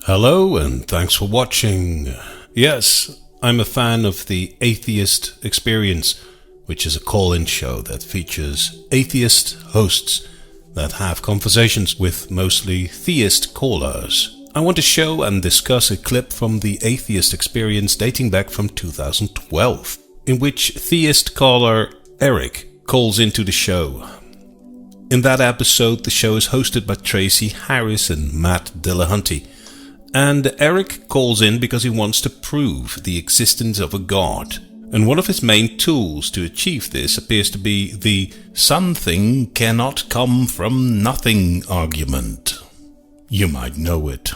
Hello and thanks for watching. Yes, I'm a fan of the Atheist Experience, which is a call-in show that features atheist hosts that have conversations with mostly theist callers. I want to show and discuss a clip from the Atheist Experience dating back from 2012, in which theist caller Eric calls into the show. In that episode, the show is hosted by Tracie, Harris and Matt Dillahunty. And Eric calls in because he wants to prove the existence of a god. And one of his main tools to achieve this appears to be the something cannot come from nothing argument. You might know it.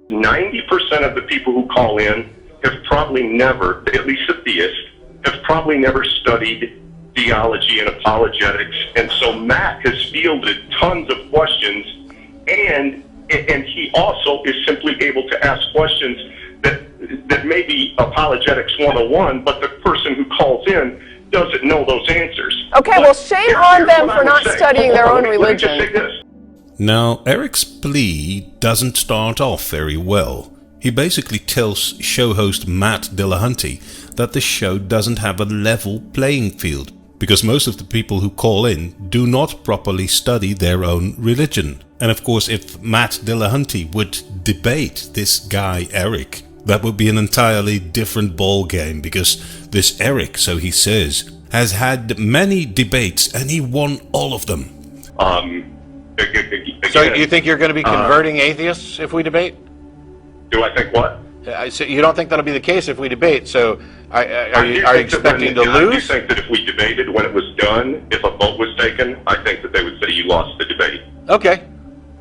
90% of the people who call in have probably never, at least the theists, have probably never studied theology and apologetics. And so Matt has fielded tons of questions, and he also is simply able to ask questions that may be apologetics 101, but the person who calls in doesn't know those answers. Okay, well, shame on them for not studying their own religion. Let me just say this. Now, Eric's plea doesn't start off very well. He basically tells show host Matt Dillahunty that the show doesn't have a level playing field, because most of the people who call in do not properly study their own religion. And of course, if Matt Dillahunty would debate this guy Eric, that would be an entirely different ballgame, because this Eric, so he says, has had many debates and he won all of them. Again, so you think you're going to be converting atheists if we debate? Do I think what? So you don't think that'll be the case if we debate, so are you expecting to lose? I do think that if we debated, when it was done, if a vote was taken, I think that they would say you lost the debate. Okay.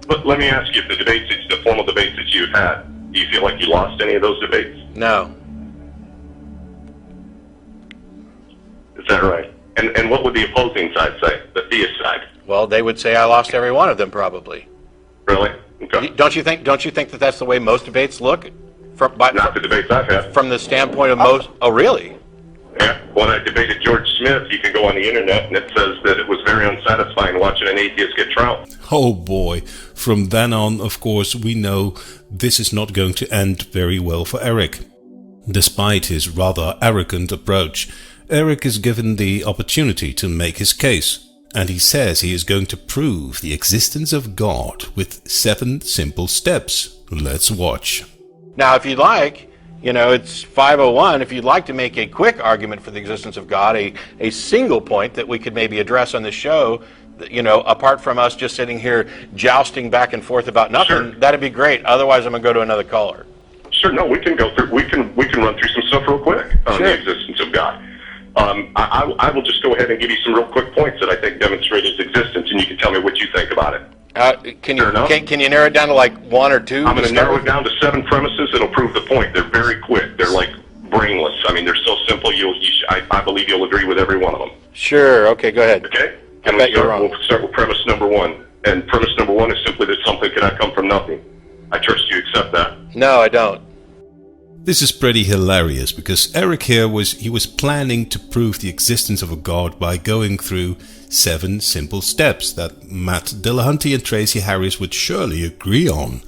But let me ask you, if the formal debates that you've had, do you feel like you lost any of those debates? No. Is that right? And what would the opposing side say, the theist side? Well, they would say I lost every one of them, probably. Really? Okay. Don't you think that that's the way most debates look? Not the debates I've had. From the standpoint of most... Oh, really? Yeah. When I debated George Smith, you can go on the internet and it says that it was very unsatisfying watching an atheist get trounced. Oh boy, from then on, of course, we know this is not going to end very well for Eric. Despite his rather arrogant approach, Eric is given the opportunity to make his case, and he says he is going to prove the existence of God with 7 simple steps. Let's watch. Now, if you'd like, it's 5:01. If you'd like to make a quick argument for the existence of God, a single point that we could maybe address on the show, apart from us just sitting here jousting back and forth about nothing, Sure. That'd be great. Otherwise, I'm going to go to another caller. Sure. No, we can go through. We can run through some stuff real quick on the existence of God. I will just go ahead and give you some real quick points that I think demonstrate its existence, and you can tell me what you think about it. Can you narrow it down to like 1 or 2? I'm going to narrow it down to 7 premises that'll prove the point. They're very quick. They're like brainless. I mean, they're so simple. I believe you'll agree with every one of them. Sure. Okay. Go ahead. Okay. We'll start with premise number 1. And premise number 1 is simply that something cannot come from nothing. I trust you accept that. No, I don't. This is pretty hilarious because Eric here was planning to prove the existence of a god by going through 7 simple steps that Matt Dillahunty and Tracie Harris would surely agree on.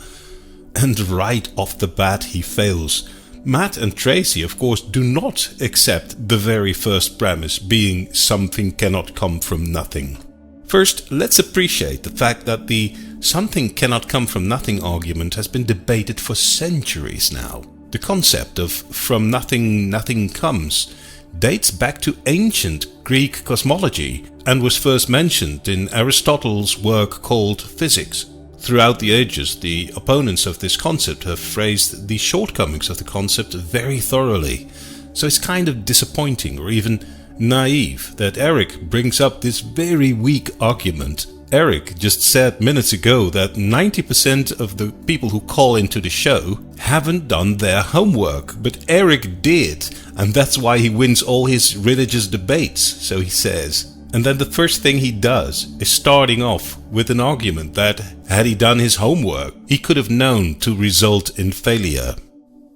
And right off the bat he fails. Matt and Tracie, of course, do not accept the very first premise, being something cannot come from nothing. First, let's appreciate the fact that the something cannot come from nothing argument has been debated for centuries now. The concept of from nothing, nothing comes dates back to ancient Greek cosmology and was first mentioned in Aristotle's work called Physics. Throughout the ages, the opponents of this concept have phrased the shortcomings of the concept very thoroughly. So it's kind of disappointing or even naive that Eric brings up this very weak argument. Eric just said minutes ago that 90% of the people who call into the show haven't done their homework, but Eric did, and that's why he wins all his religious debates, so he says. And then the first thing he does is starting off with an argument that, had he done his homework, he could have known to result in failure.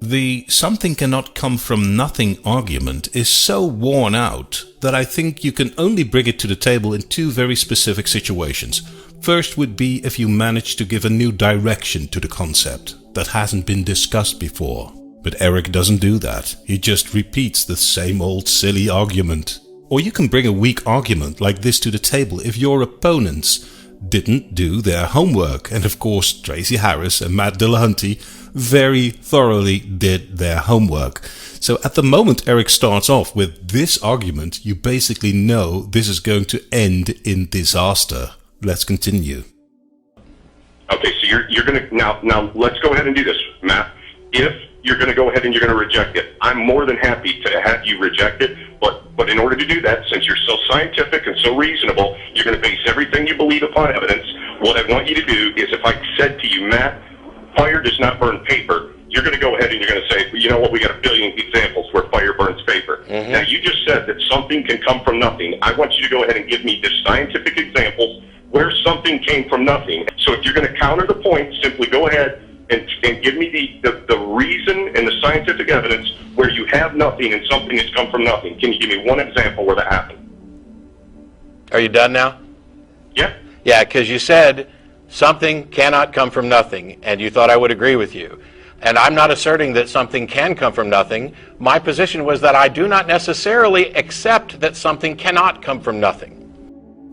The something cannot come from nothing argument is so worn out that I think you can only bring it to the table in 2 very specific situations. First would be if you manage to give a new direction to the concept. that hasn't been discussed before. But Eric doesn't do that. He just repeats the same old silly argument. Or you can bring a weak argument like this to the table if your opponents didn't do their homework. And of course, Tracie Harris and Matt Dillahunty very thoroughly did their homework. So at the moment Eric starts off with this argument, you basically know this is going to end in disaster. Let's continue. Okay, so you're going to, now let's go ahead and do this, Matt. If you're going to go ahead and you're going to reject it, I'm more than happy to have you reject it, but in order to do that, since you're so scientific and so reasonable, you're going to base everything you believe upon evidence. What I want you to do is, if I said to you, Matt, fire does not burn paper, you're going to go ahead and you're going to say, well, you know what, we got a billion examples where fire burns paper. Mm-hmm. Now, you just said that something can come from nothing. I want you to go ahead and give me the scientific examples where something came from nothing. So if you're going to counter the point, simply go ahead and give me the reason and the scientific evidence where you have nothing and something has come from nothing. Can you give me one example where that happened? Are you done now? Yeah. Yeah, because you said something cannot come from nothing, and you thought I would agree with you. And I'm not asserting that something can come from nothing. My position was that I do not necessarily accept that something cannot come from nothing.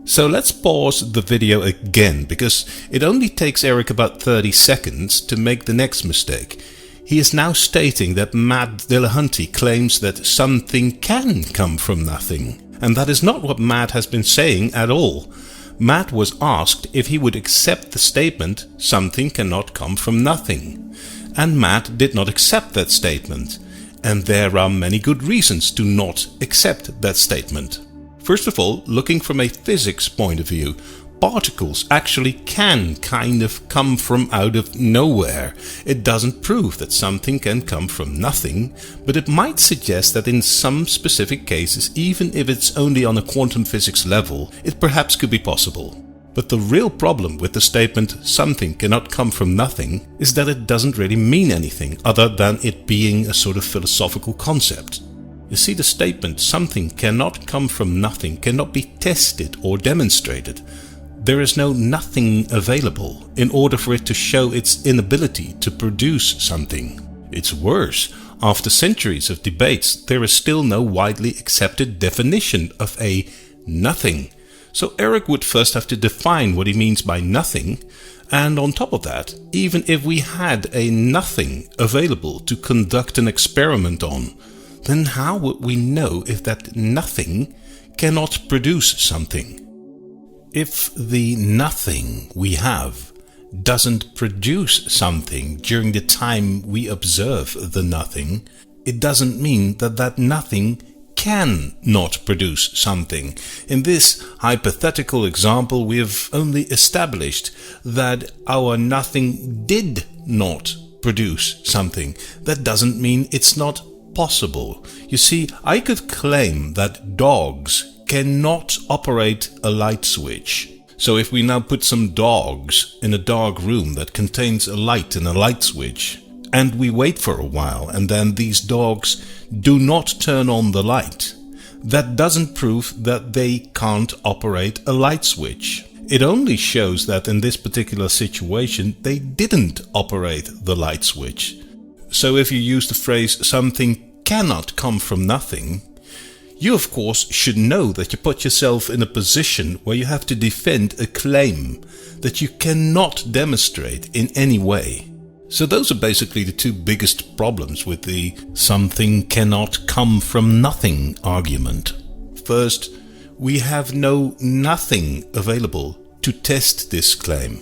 So let's pause the video again, because it only takes Eric about 30 seconds to make the next mistake. He is now stating that Matt Dillahunty claims that something can come from nothing. And that is not what Matt has been saying at all. Matt was asked if he would accept the statement, something cannot come from nothing. And Matt did not accept that statement. And there are many good reasons to not accept that statement. First of all, looking from a physics point of view, particles actually can kind of come from out of nowhere. It doesn't prove that something can come from nothing, but it might suggest that in some specific cases, even if it's only on a quantum physics level, it perhaps could be possible. But the real problem with the statement, something cannot come from nothing, is that it doesn't really mean anything other than it being a sort of philosophical concept. You see, the statement, something cannot come from nothing, cannot be tested or demonstrated. There is no nothing available in order for it to show its inability to produce something. It's worse. After centuries of debates, there is still no widely accepted definition of a nothing. So Eric would first have to define what he means by nothing, and on top of that, even if we had a nothing available to conduct an experiment on, then how would we know if that nothing cannot produce something? If the nothing we have doesn't produce something during the time we observe the nothing, it doesn't mean that that nothing can not produce something. In this hypothetical example, we have only established that our nothing did not produce something. That doesn't mean it's not possible. You see, I could claim that dogs cannot operate a light switch. So if we now put some dogs in a dark room that contains a light and a light switch, and we wait for a while, and then these dogs do not turn on the light, that doesn't prove that they can't operate a light switch. It only shows that in this particular situation they didn't operate the light switch. So if you use the phrase something cannot come from nothing, you of course should know that you put yourself in a position where you have to defend a claim that you cannot demonstrate in any way. So those are basically the two biggest problems with the something cannot come from nothing argument. First, we have no nothing available to test this claim.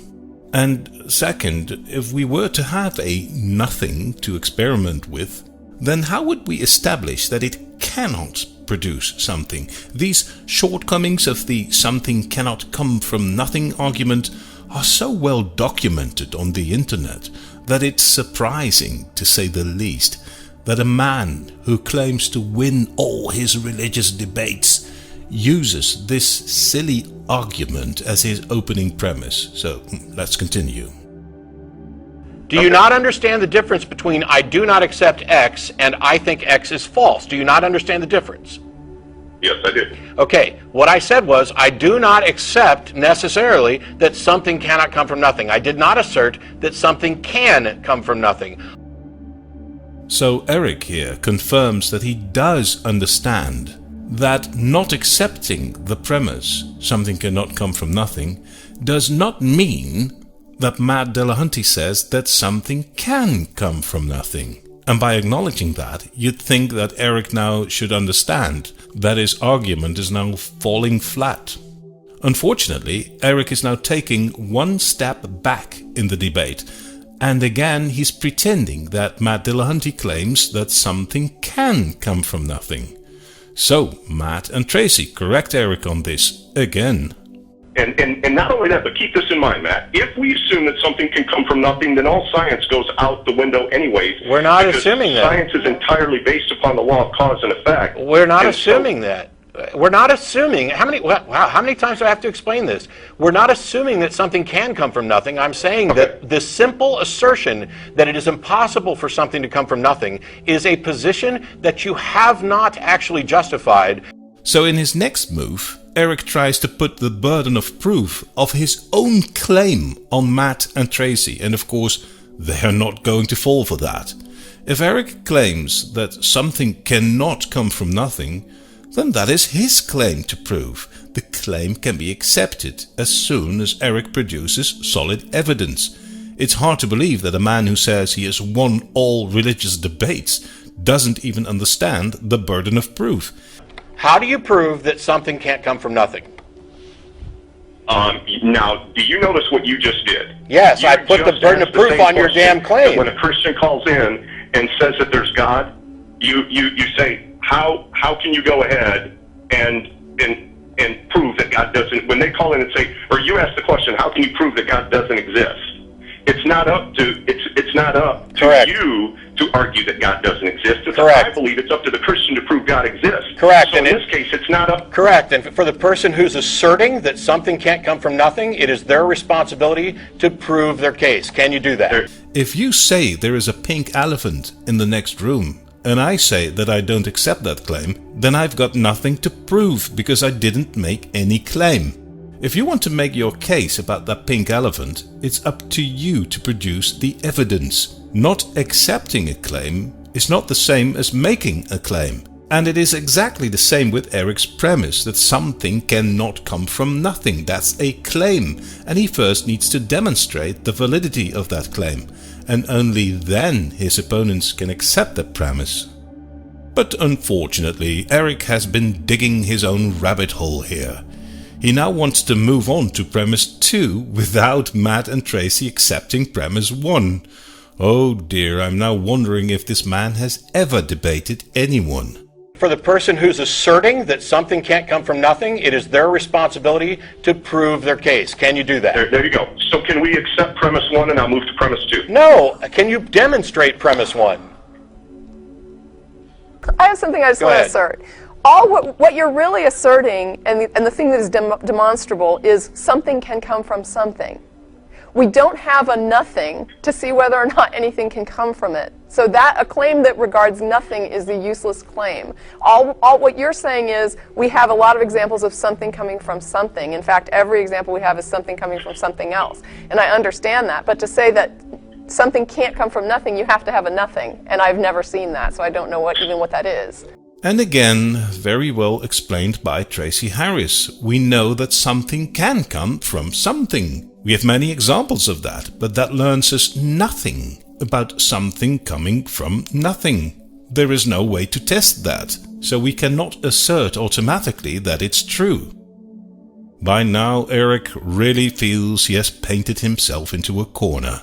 And second, if we were to have a nothing to experiment with, then how would we establish that it cannot produce something? These shortcomings of the something cannot come from nothing argument are so well documented on the internet that it's surprising, to say the least, that a man who claims to win all his religious debates uses this silly argument as his opening premise. So let's continue. Do you not understand the difference between I do not accept X and I think X is false? Do you not understand the difference? Yes, I did. Okay, what I said was, I do not accept necessarily that something cannot come from nothing. I did not assert that something can come from nothing. So Eric here confirms that he does understand that not accepting the premise, something cannot come from nothing, does not mean that Matt Dillahunty says that something can come from nothing. And by acknowledging that, you'd think that Eric now should understand that his argument is now falling flat. Unfortunately, Eric is now taking one step back in the debate, and again he's pretending that Matt Dillahunty claims that something can come from nothing. So, Matt and Tracie, correct Eric on this again. And not only that, but keep this in mind, Matt. If we assume that something can come from nothing, then all science goes out the window anyways. We're not assuming that. Science is entirely based upon the law of cause and effect. We're not assuming that. We're not assuming. How many times do I have to explain this? We're not assuming that something can come from nothing. I'm saying that the simple assertion that it is impossible for something to come from nothing is a position that you have not actually justified. So in his next move, Eric tries to put the burden of proof of his own claim on Matt and Tracie, and of course, they are not going to fall for that. If Eric claims that something cannot come from nothing, then that is his claim to prove. The claim can be accepted as soon as Eric produces solid evidence. It's hard to believe that a man who says he has won all religious debates doesn't even understand the burden of proof. How do you prove that something can't come from nothing? Now, do you notice what you just did? Yes, I put the burden of proof on your damn claim. When a Christian calls in and says that there's God, you say, how can you go ahead and prove that God doesn't? When they call in and say, or you ask the question, how can you prove that God doesn't exist? It's not up to Correct. you to argue that God doesn't exist. Correct. I believe it's up to the Christian to prove God exists. Correct. So and in this case, it's not up. Correct. And for the person who's asserting that something can't come from nothing, it is their responsibility to prove their case. Can you do that? If you say there is a pink elephant in the next room, and I say that I don't accept that claim, then I've got nothing to prove because I didn't make any claim. If you want to make your case about that pink elephant, it's up to you to produce the evidence. Not accepting a claim is not the same as making a claim. And it is exactly the same with Eric's premise that something cannot come from nothing. That's a claim, and he first needs to demonstrate the validity of that claim, and only then his opponents can accept that premise. But unfortunately, Eric has been digging his own rabbit hole here. He now wants to move on to premise 2 without Matt and Tracie accepting premise 1. Oh dear, I'm now wondering if this man has ever debated anyone. For the person who's asserting that something can't come from nothing, it is their responsibility to prove their case. Can you do that? There you go. So can we accept premise 1 and I'll move to premise 2? No. Can you demonstrate premise 1? I have something I just want to assert. What you're really asserting, and the thing that is demonstrable, is something can come from something. We don't have a nothing to see whether or not anything can come from it. So that a claim that regards nothing is a useless claim. All what you're saying is we have a lot of examples of something coming from something. In fact, every example we have is something coming from something else. And I understand that. But to say that something can't come from nothing, you have to have a nothing. And I've never seen that, so I don't know what that is. And again, very well explained by Tracie Harris. We know that something can come from something. We have many examples of that, but that learns us nothing about something coming from nothing. There is no way to test that, so we cannot assert automatically that it's true. By now, Eric really feels he has painted himself into a corner.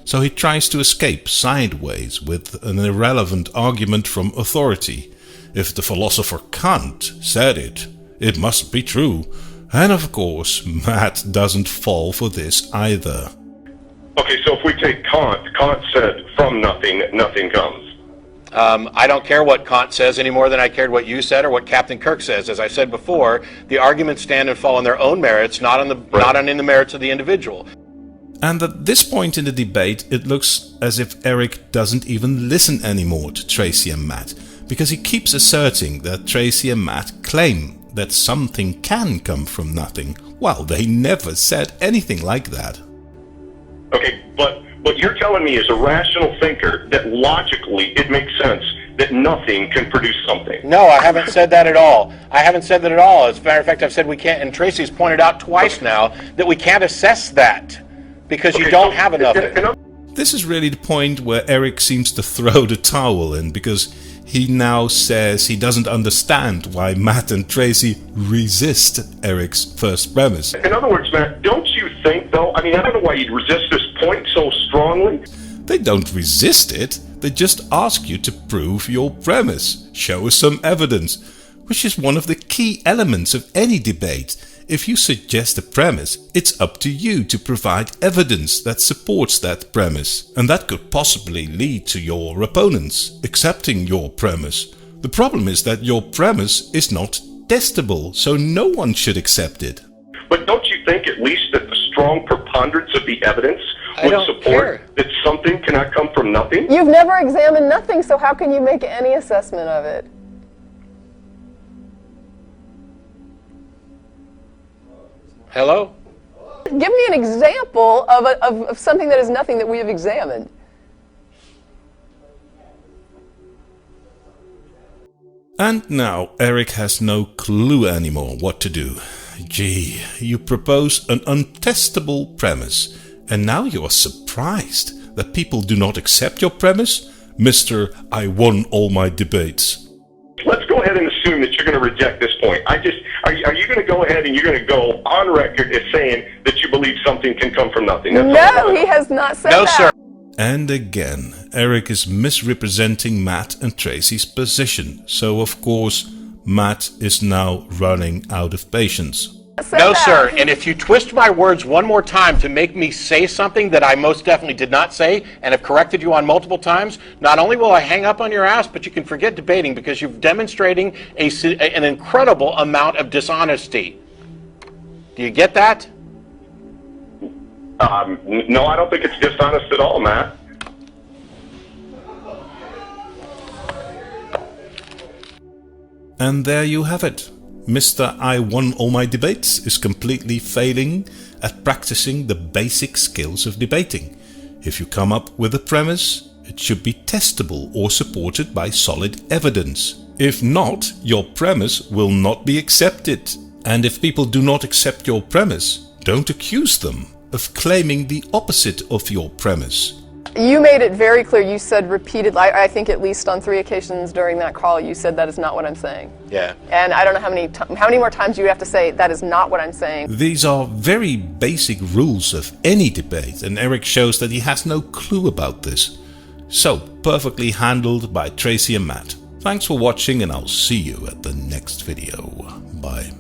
So he tries to escape sideways with an irrelevant argument from authority. If the philosopher Kant said it, it must be true. And of course, Matt doesn't fall for this either. Okay, so if we take Kant said, from nothing, nothing comes. I don't care what Kant says any more than I cared what you said or what Captain Kirk says. As I said before, the arguments stand and fall on their own merits, not on the merits of the individual. And at this point in the debate, it looks as if Eric doesn't even listen anymore to Tracie and Matt, because he keeps asserting that Tracie and Matt claim that something can come from nothing, while they never said anything like that. Okay, but what you're telling me as a rational thinker that logically it makes sense that nothing can produce something. No, I haven't said that at all. I haven't said that at all. As a matter of fact, I've said we can't, and Tracie's pointed out twice now that we can't assess that because you don't have enough. This is really the point where Eric seems to throw the towel in, because he now says he doesn't understand why Matt and Tracie resist Eric's first premise. In other words, Matt, don't you think, though, I don't know why you'd resist this point so strongly. They don't resist it, they just ask you to prove your premise. Show us some evidence, which is one of the key elements of any debate. If you suggest a premise, it's up to you to provide evidence that supports that premise, and that could possibly lead to your opponents accepting your premise. The problem is that your premise is not testable, so no one should accept it. But don't you think at least that the strong preponderance of the evidence would support that something cannot come from nothing? You've never examined nothing, so how can you make any assessment of it? Hello? Give me an example of something that is nothing that we have examined. And now Eric has no clue anymore what to do. Gee, you propose an untestable premise, and now you are surprised that people do not accept your premise? Mr. I won all my debates. Let's go ahead and assume that you're going to reject this point. Are you going to go ahead and you're going to go on record as saying that you believe something can come from nothing? No, he has not said that. No, sir. And again, Eric is misrepresenting Matt and Tracie's position. So of course, Matt is now running out of patience. No, sir. And if you twist my words one more time to make me say something that I most definitely did not say and have corrected you on multiple times, not only will I hang up on your ass, but you can forget debating because you're demonstrating an incredible amount of dishonesty. Do you get that? No, I don't think it's dishonest at all, Matt. And there you have it. Mr. I won all my debates is completely failing at practicing the basic skills of debating. If you come up with a premise, it should be testable or supported by solid evidence. If not, your premise will not be accepted. And if people do not accept your premise, don't accuse them of claiming the opposite of your premise. You made it very clear. You said repeatedly, I think at least on 3 occasions during that call, you said that is not what I'm saying. Yeah. And I don't know how many more times you have to say that is not what I'm saying. These are very basic rules of any debate, and Eric shows that he has no clue about this. So, perfectly handled by Tracie and Matt. Thanks for watching, and I'll see you at the next video. Bye.